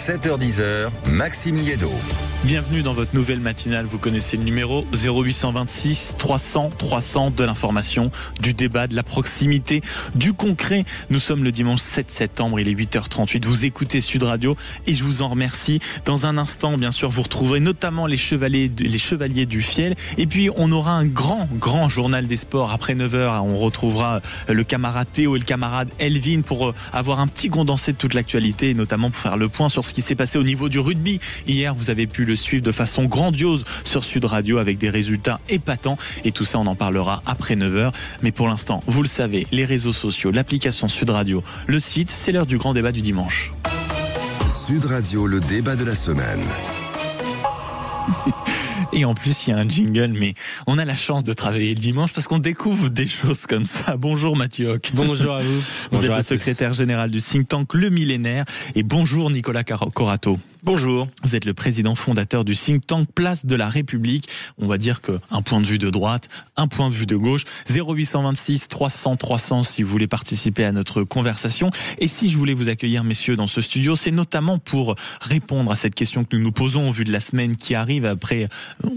7h-10h, Maxime Liédo. Bienvenue dans votre nouvelle matinale. Vous connaissez le numéro 0826 300 300, de l'information, du débat, de la proximité, du concret. Nous sommes le dimanche 7 septembre, il est 8h38. Vous écoutez Sud Radio et je vous en remercie. Dans un instant, bien sûr, vous retrouverez notamment les chevaliers du Fiel. Et puis, on aura un grand journal des sports après 9h. On retrouvera le camarade Théo et le camarade Elvin pour avoir un petit condensé de toute l'actualité et notamment pour faire le point sur ce qui s'est passé au niveau du rugby. Hier, vous avez pu le suivre de façon grandiose sur Sud Radio avec des résultats épatants et tout ça on en parlera après 9h. Mais pour l'instant, vous le savez, les réseaux sociaux, l'application Sud Radio, le site, c'est l'heure du grand débat du dimanche. Sud Radio, le débat de la semaine. Et en plus, il y a un jingle, mais on a la chance de travailler le dimanche parce qu'on découvre des choses comme ça. Bonjour Mathieu Hoc. Bonjour à vous. Vous êtes le secrétaire général du think tank Le Millénaire. Et bonjour Nicolas Corato. Bonjour. Vous êtes le président fondateur du think tank Place de la République. On va dire qu'un point de vue de droite, un point de vue de gauche. 0826 300 300 si vous voulez participer à notre conversation. Et si je voulais vous accueillir, messieurs, dans ce studio, c'est notamment pour répondre à cette question que nous nous posons au vu de la semaine qui arrive après,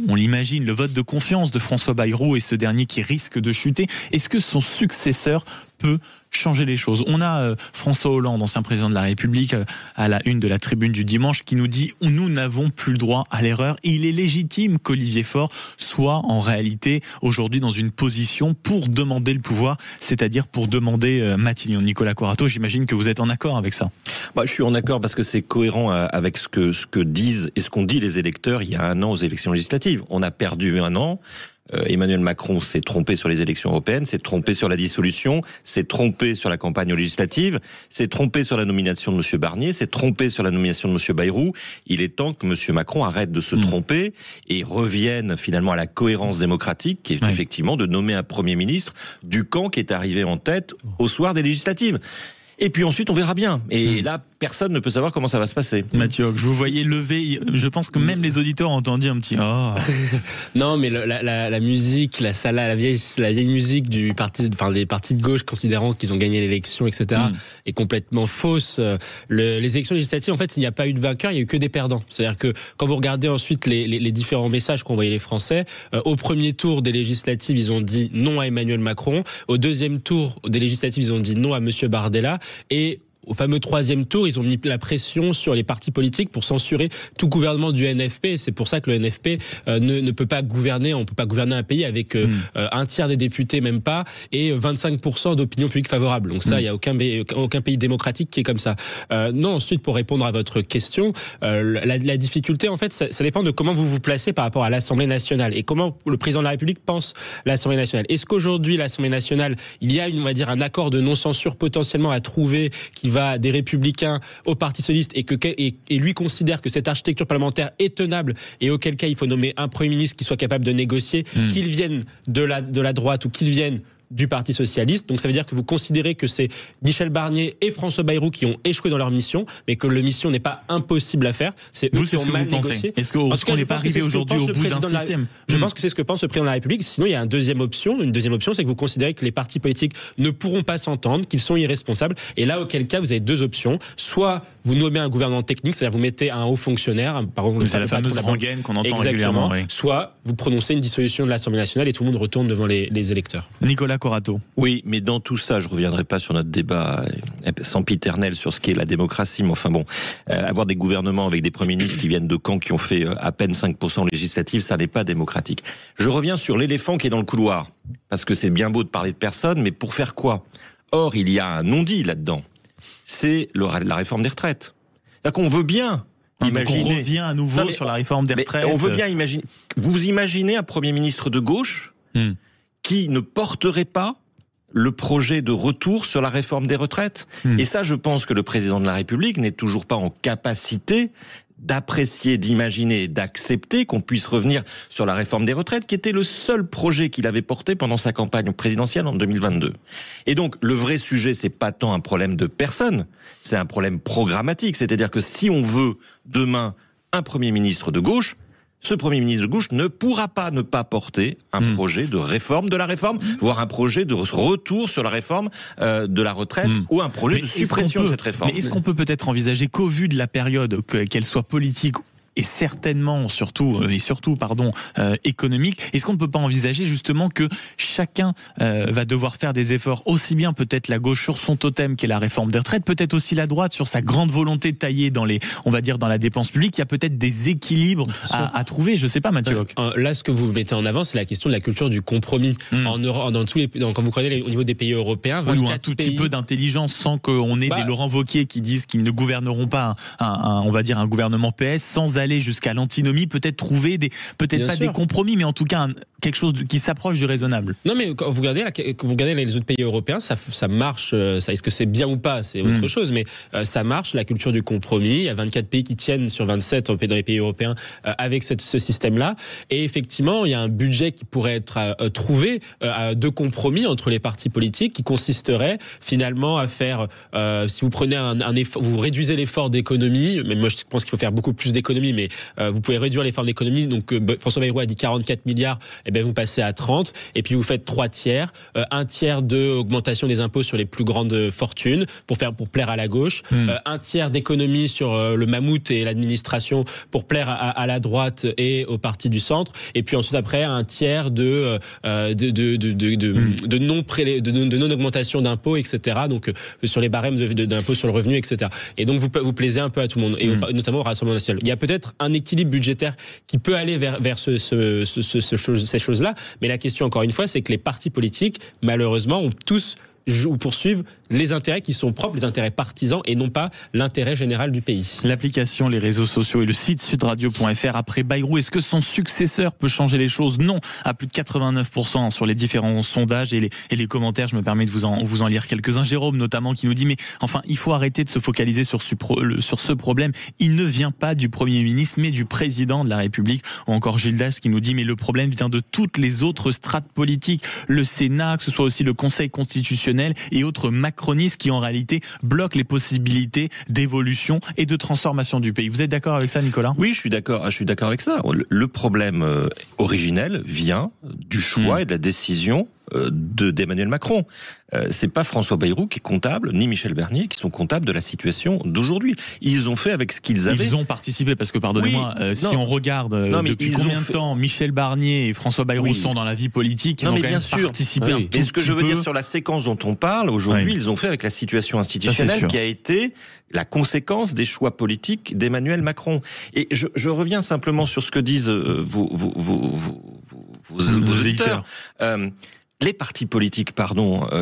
on l'imagine, le vote de confiance de François Bayrou et ce dernier qui risque de chuter. Est-ce que son successeur peut changer les choses? On a François Hollande, ancien président de la République, à la une de la Tribune du dimanche, qui nous dit « Nous n'avons plus le droit à l'erreur ». Et il est légitime qu'Olivier Faure soit en réalité aujourd'hui dans une position pour demander le pouvoir, c'est-à-dire pour demander Matignon. Nicolas Corato, j'imagine que vous êtes en accord avec ça. Je suis en accord parce que c'est cohérent avec ce que disent et ce qu'ont dit les électeurs il y a un an aux élections législatives. On a perdu un an. Emmanuel Macron s'est trompé sur les élections européennes, s'est trompé sur la dissolution, s'est trompé sur la campagne législative, s'est trompé sur la nomination de M. Barnier, s'est trompé sur la nomination de M. Bayrou. Il est temps que M. Macron arrête de se tromper et revienne finalement à la cohérence démocratique, qui est effectivement de nommer un Premier ministre du camp qui est arrivé en tête au soir des législatives. Et puis ensuite, on verra bien. Et là, personne ne peut savoir comment ça va se passer. Mathieu, je vous voyais lever. Je pense que même les auditeurs ont entendu un petit « Oh ». Non, mais la musique, la vieille musique des partis de gauche considérant qu'ils ont gagné l'élection, etc., est complètement fausse. Les élections législatives, en fait, il n'y a pas eu de vainqueur, il n'y a eu que des perdants. C'est-à-dire que quand vous regardez ensuite les différents messages qu'ont envoyés les Français, au premier tour des législatives, ils ont dit non à Emmanuel Macron. Au deuxième tour des législatives, ils ont dit non à Monsieur Bardella. Et au fameux troisième tour, ils ont mis la pression sur les partis politiques pour censurer tout gouvernement du NFP. C'est pour ça que le NFP ne peut pas gouverner. On ne peut pas gouverner un pays avec un tiers des députés, même pas, et 25% d'opinion publique favorable. Donc ça, il n'y a aucun pays démocratique qui est comme ça. Non, ensuite, pour répondre à votre question, la difficulté, en fait, ça dépend de comment vous vous placez par rapport à l'Assemblée nationale et comment le président de la République pense l'Assemblée nationale. Est-ce qu'aujourd'hui, l'Assemblée nationale, il y a on va dire, un accord de non-censure potentiellement à trouver qui va des Républicains au Parti socialiste et lui considère que cette architecture parlementaire est tenable et auquel cas il faut nommer un Premier ministre qui soit capable de négocier, qu'il vienne de la droite ou qu'il vienne du Parti socialiste. Donc ça veut dire que vous considérez que c'est Michel Barnier et François Bayrou qui ont échoué dans leur mission, mais que la mission n'est pas impossible à faire. C'est eux qui ont mal négocié. Est-ce qu'on n'est pas arrivé aujourd'hui au bout d'un système? Je pense que c'est ce que pense le président de la République. Sinon, il y a une deuxième option, c'est que vous considérez que les partis politiques ne pourront pas s'entendre, qu'ils sont irresponsables. Et là, auquel cas, vous avez deux options. Soit vous nommez un gouvernement technique, c'est-à-dire vous mettez un haut fonctionnaire, par exemple, c'est la fameuse rengaine qu'on entend régulièrement. Oui. Soit vous prononcez une dissolution de l'Assemblée nationale et tout le monde retourne devant les électeurs. Nicolas Corato. Oui, mais dans tout ça, je reviendrai pas sur notre débat sempiternel sur ce qu'est la démocratie, mais enfin bon, avoir des gouvernements avec des premiers ministres qui viennent de camps qui ont fait à peine 5% législatifs, ça n'est pas démocratique. Je reviens sur l'éléphant qui est dans le couloir, parce que c'est bien beau de parler de personne, mais pour faire quoi? Or, il y a un non-dit là-dedans, c'est la réforme des retraites. C'est-à-dire qu'on veut bien imaginer... Donc on revient à nouveau sur la réforme des retraites. On veut bien imaginer... Vous imaginez un Premier ministre de gauche qui ne porterait pas le projet de retour sur la réforme des retraites. Et ça, je pense que le président de la République n'est toujours pas en capacité d'apprécier, d'imaginer et d'accepter qu'on puisse revenir sur la réforme des retraites, qui était le seul projet qu'il avait porté pendant sa campagne présidentielle en 2022. Et donc, le vrai sujet, c'est pas tant un problème de personne, c'est un problème programmatique. C'est-à-dire que si on veut demain un Premier ministre de gauche, ce Premier ministre de gauche ne pourra pas ne pas porter un projet de réforme de la réforme, voire un projet de retour sur la réforme de la retraite ou un projet de suppression de cette réforme. Mais est-ce qu'on peut peut-être envisager qu'au vu de la période, qu'elle soit politique et certainement surtout économique, est-ce qu'on ne peut pas envisager justement que chacun va devoir faire des efforts, aussi bien peut-être la gauche sur son totem qu'est la réforme des retraites, peut-être aussi la droite sur sa grande volonté de tailler dans la dépense publique. Il y a peut-être des équilibres à trouver, je sais pas, Mathieu Hoc. Là, ce que vous mettez en avant, c'est la question de la culture du compromis. Quand vous prenez au niveau des pays européens, ou un tout petit peu d'intelligence sans qu'on ait des Laurent Wauquiez qui disent qu'ils ne gouverneront pas un gouvernement PS sans aller jusqu'à l'antinomie, peut-être trouver des compromis, mais en tout cas quelque chose qui s'approche du raisonnable. Non, mais quand vous regardez les autres pays européens, ça marche. Est-ce que c'est bien ou pas, c'est autre chose, mais ça marche, la culture du compromis. Il y a 24 pays qui tiennent sur 27 dans les pays européens avec ce système-là. Et effectivement, il y a un budget qui pourrait être trouvé de compromis entre les partis politiques qui consisterait finalement à faire, si vous prenez un effort, vous réduisez l'effort d'économie, mais moi je pense qu'il faut faire beaucoup plus d'économies, mais vous pouvez réduire l'effort d'économie. Donc François Bayrou a dit 44 milliards, et bien vous passez à 30, et puis vous faites 3 tiers, un tiers d'augmentation des impôts sur les plus grandes fortunes pour plaire à la gauche, un tiers d'économie sur le mammouth et l'administration pour plaire à la droite et au parti du centre, et puis ensuite après un tiers de non augmentation d'impôts, etc. Donc sur les barèmes d'impôts sur le revenu, etc. Et donc vous plaisez un peu à tout le monde, et notamment au Rassemblement national. Il y a peut-être un équilibre budgétaire qui peut aller vers ces choses-là, mais la question encore une fois, c'est que les partis politiques, malheureusement, ont tous poursuivent les intérêts qui sont propres, les intérêts partisans et non pas l'intérêt général du pays. L'application, les réseaux sociaux et le site sudradio.fr. Après Bayrou, est-ce que son successeur peut changer les choses? Non, à plus de 89% sur les différents sondages et les commentaires. Je me permets de vous en lire quelques-uns. Jérôme notamment qui nous dit mais enfin il faut arrêter de se focaliser sur ce problème. Il ne vient pas du Premier ministre mais du Président de la République. Ou encore Gildas qui nous dit mais le problème vient de toutes les autres strates politiques, le Sénat, que ce soit aussi le Conseil constitutionnel et autres macronistes qui en réalité bloquent les possibilités d'évolution et de transformation du pays. Vous êtes d'accord avec ça, Nicolas? Oui, je suis d'accord avec ça. Le problème originel vient du choix et de la décision d'Emmanuel Macron. C'est pas François Bayrou qui est comptable, ni Michel Barnier qui sont comptables de la situation d'aujourd'hui. Ils ont fait avec ce qu'ils avaient. Ils ont participé parce que, pardonnez-moi, si on regarde depuis combien de temps Michel Barnier et François Bayrou sont dans la vie politique, ils ont quand même participé un tout petit peu. Et ce que je veux dire sur la séquence dont on parle aujourd'hui, ils ont fait avec la situation institutionnelle qui a été la conséquence des choix politiques d'Emmanuel Macron. Et je reviens simplement sur ce que disent vos auditeurs. Les partis politiques,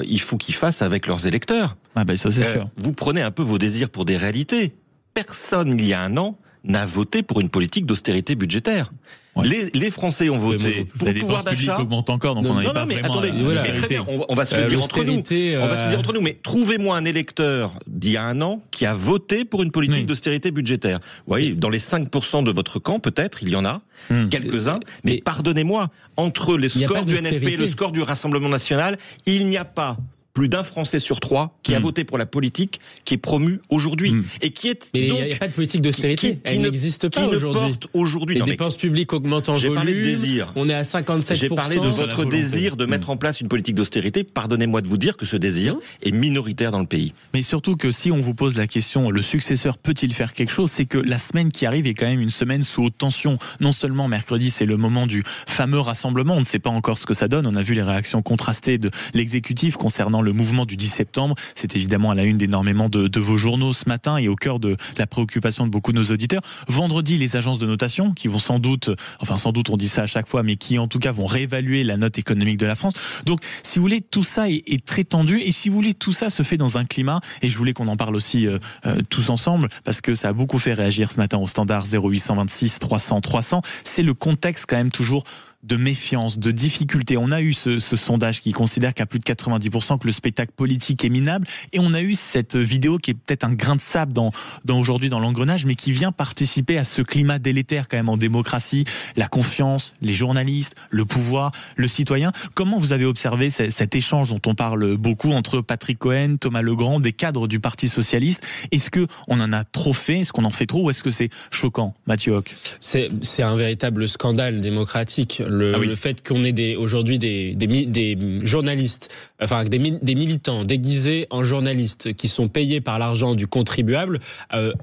il faut qu'ils fassent avec leurs électeurs. Ah ben ça c'est sûr. Vous prenez un peu vos désirs pour des réalités. Personne, il y a un an, n'a voté pour une politique d'austérité budgétaire. Ouais. Les Français ont voté pour le pouvoir d'achat. Augmente encore, donc on n'avait pas vraiment. Attendez, très bien, on va se le dire entre nous. On va se le dire entre nous. Mais trouvez-moi un électeur d'il y a un an qui a voté pour une politique d'austérité budgétaire. Vous voyez, dans les 5% de votre camp, peut-être, il y en a quelques-uns. Mais pardonnez-moi, entre les scores du NFP et le score du Rassemblement national, il n'y a pas plus d'un Français sur 3 qui a voté pour la politique qui est promue aujourd'hui et qui est. Mais il n'y a pas de politique d'austérité. Elle n'existe pas aujourd'hui. Les dépenses publiques augmentent en volume. J'ai parlé de désir. On est à 57%. J'ai parlé de votre désir de mettre en place une politique d'austérité. Pardonnez-moi de vous dire que ce désir est minoritaire dans le pays. Mais surtout que si on vous pose la question, le successeur peut-il faire quelque chose? C'est que la semaine qui arrive est quand même une semaine sous haute tension. Non seulement mercredi, c'est le moment du fameux rassemblement. On ne sait pas encore ce que ça donne. On a vu les réactions contrastées de l'exécutif concernant le mouvement du 10 septembre. C'est évidemment à la une d'énormément de vos journaux ce matin et au cœur de la préoccupation de beaucoup de nos auditeurs. Vendredi, les agences de notation qui vont sans doute on dit ça à chaque fois, mais qui en tout cas vont réévaluer la note économique de la France. Donc, si vous voulez, tout ça est très tendu et si vous voulez, tout ça se fait dans un climat, et je voulais qu'on en parle aussi tous ensemble parce que ça a beaucoup fait réagir ce matin au standard 0826 300 300. C'est le contexte quand même toujours de méfiance, de difficulté. On a eu ce sondage qui considère qu'à plus de 90% que le spectacle politique est minable, et on a eu cette vidéo qui est peut-être un grain de sable aujourd'hui dans l'engrenage, mais qui vient participer à ce climat délétère quand même en démocratie, la confiance, les journalistes, le pouvoir, le citoyen. Comment vous avez observé cet échange dont on parle beaucoup entre Patrick Cohen, Thomas Legrand, des cadres du Parti socialiste? Est-ce qu'on en a trop fait? Est-ce qu'on en fait trop? Ou est-ce que c'est choquant, Mathieu Hoc? C'est un véritable scandale démocratique. Le fait qu'on ait aujourd'hui des journalistes, enfin des militants déguisés en journalistes qui sont payés par l'argent du contribuable,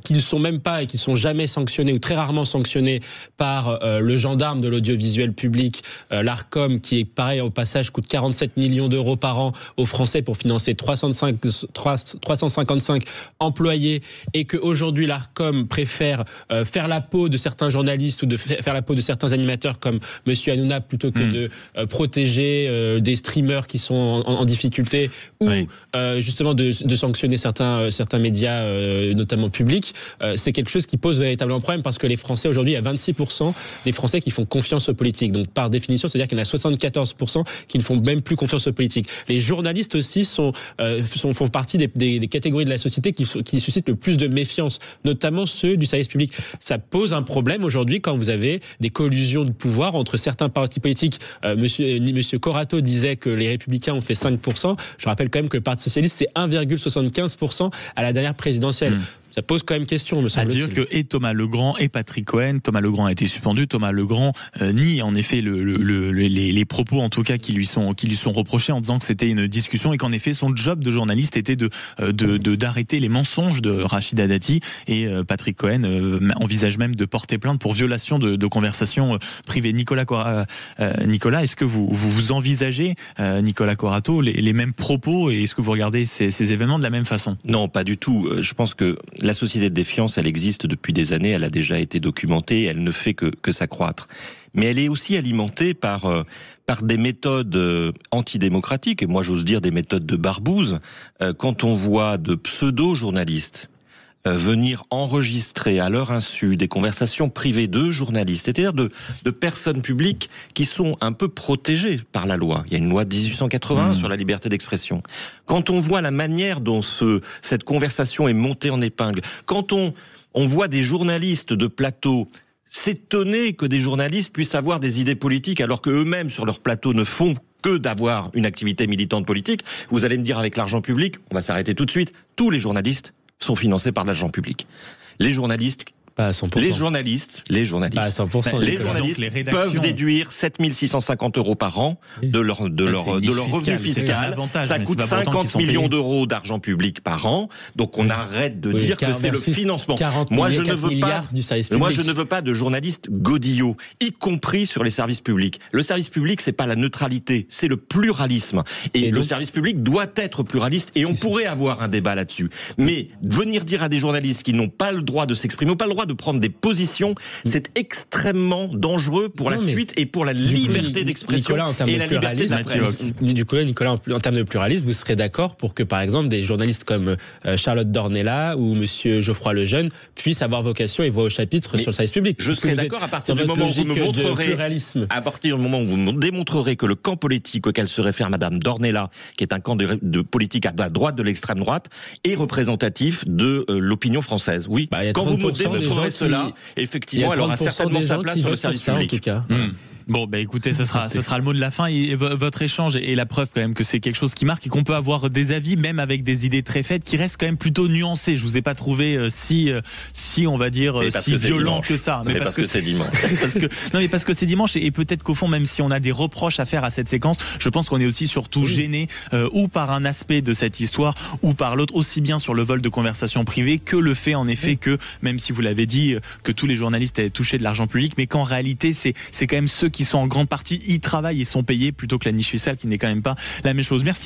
qui ne sont même pas et qui sont jamais sanctionnés ou très rarement sanctionnés par le gendarme de l'audiovisuel public, l'Arcom, qui est pareil au passage coûte 47 millions d'euros par an aux Français pour financer 355 employés, et que aujourd'hui l'Arcom préfère faire la peau de certains journalistes ou de faire la peau de certains animateurs comme Monsieur Hanouna plutôt que de protéger des streamers qui sont en difficulté, ou justement de sanctionner certains médias, notamment publics. C'est quelque chose qui pose véritablement problème, parce que les Français aujourd'hui, il y a 26% des Français qui font confiance aux politiques. Donc par définition, c'est-à-dire qu'il y en a 74% qui ne font même plus confiance aux politiques. Les journalistes aussi font partie des catégories de la société qui suscitent le plus de méfiance, notamment ceux du service public. Ça pose un problème aujourd'hui quand vous avez des collusions de pouvoir entre certains partis politiques. Monsieur Corato disait que les Républicains ont fait 5%. Je rappelle quand même que le Parti socialiste, c'est 1,75% à la dernière présidentielle. Ça pose quand même question, me semble-t-il. À dire que et Thomas Legrand et Patrick Cohen, Thomas Legrand a été suspendu, Thomas Legrand nie en effet les propos en tout cas qui lui sont reprochés, en disant que c'était une discussion et qu'en effet son job de journaliste était d'arrêter les mensonges de Rachida Dati, et Patrick Cohen envisage même de porter plainte pour violation de conversations privées. Nicolas, est-ce que vous envisagez, Nicolas Corato, les mêmes propos, et est-ce que vous regardez ces événements de la même façon? Non, pas du tout. Je pense que la société de défiance, elle existe depuis des années, elle a déjà été documentée, elle ne fait que s'accroître. Mais elle est aussi alimentée par des méthodes antidémocratiques, et moi j'ose dire des méthodes de barbouze. Quand on voit de pseudo-journalistes venir enregistrer à leur insu des conversations privées de journalistes, c'est-à-dire de personnes publiques qui sont un peu protégées par la loi. Il y a une loi de 1881 sur la liberté d'expression. Quand on voit la manière dont cette conversation est montée en épingle, quand on voit des journalistes de plateau s'étonner que des journalistes puissent avoir des idées politiques alors qu'eux-mêmes sur leur plateau ne font que d'avoir une activité militante politique, vous allez me dire, avec l'argent public, on va s'arrêter tout de suite, tous les journalistes sont financés par l'argent public. Les journalistes, pas à 100%. Les journalistes, pas à 100%, les journalistes peuvent déduire 7 650 € par an de leur revenu fiscal. Ça coûte 50 millions d'euros d'argent public par an. Donc on arrête de dire que c'est le financement. Moi je ne veux pas de journalistes godillots, y compris sur les services publics. Le service public, c'est pas la neutralité, c'est le pluralisme. Et le service public doit être pluraliste, et on pourrait avoir un débat là-dessus. Mais venir dire à des journalistes qui n'ont pas le droit de s'exprimer, ou pas le droit de prendre des positions, c'est extrêmement dangereux pour la suite et pour la liberté d'expression et la liberté de la presse. Nicolas, en termes de pluralisme, vous serez d'accord pour que, par exemple, des journalistes comme Charlotte Dornelas ou Monsieur Geoffroy Lejeune puissent avoir vocation et voix au chapitre sur le service public? Je serai d'accord à partir du moment où vous me montrerez, vous démontrerez que le camp politique auquel se réfère Madame Dornelas, qui est un camp de politique à droite de l'extrême droite, est représentatif de l'opinion française. Oui. Quand vous me démontrerez cela, effectivement, elle aura certainement sa place sur le service public. En tout cas. Bon, écoutez, ça sera le mot de la fin, et votre échange est la preuve quand même que c'est quelque chose qui marque, et qu'on peut avoir des avis, même avec des idées très faites, qui restent quand même plutôt nuancées. Je vous ai pas trouvé si on va dire si violent que ça. Mais parce que c'est dimanche. parce que c'est dimanche, et peut-être qu'au fond, même si on a des reproches à faire à cette séquence, je pense qu'on est aussi surtout gêné ou par un aspect de cette histoire ou par l'autre, aussi bien sur le vol de conversations privées que le fait en effet que, même si vous l'avez dit, que tous les journalistes avaient touché de l'argent public, mais qu'en réalité c'est quand même ceux qui sont en grande partie y travaillent et sont payés, plutôt que la niche fiscale, qui n'est quand même pas la même chose. Merci.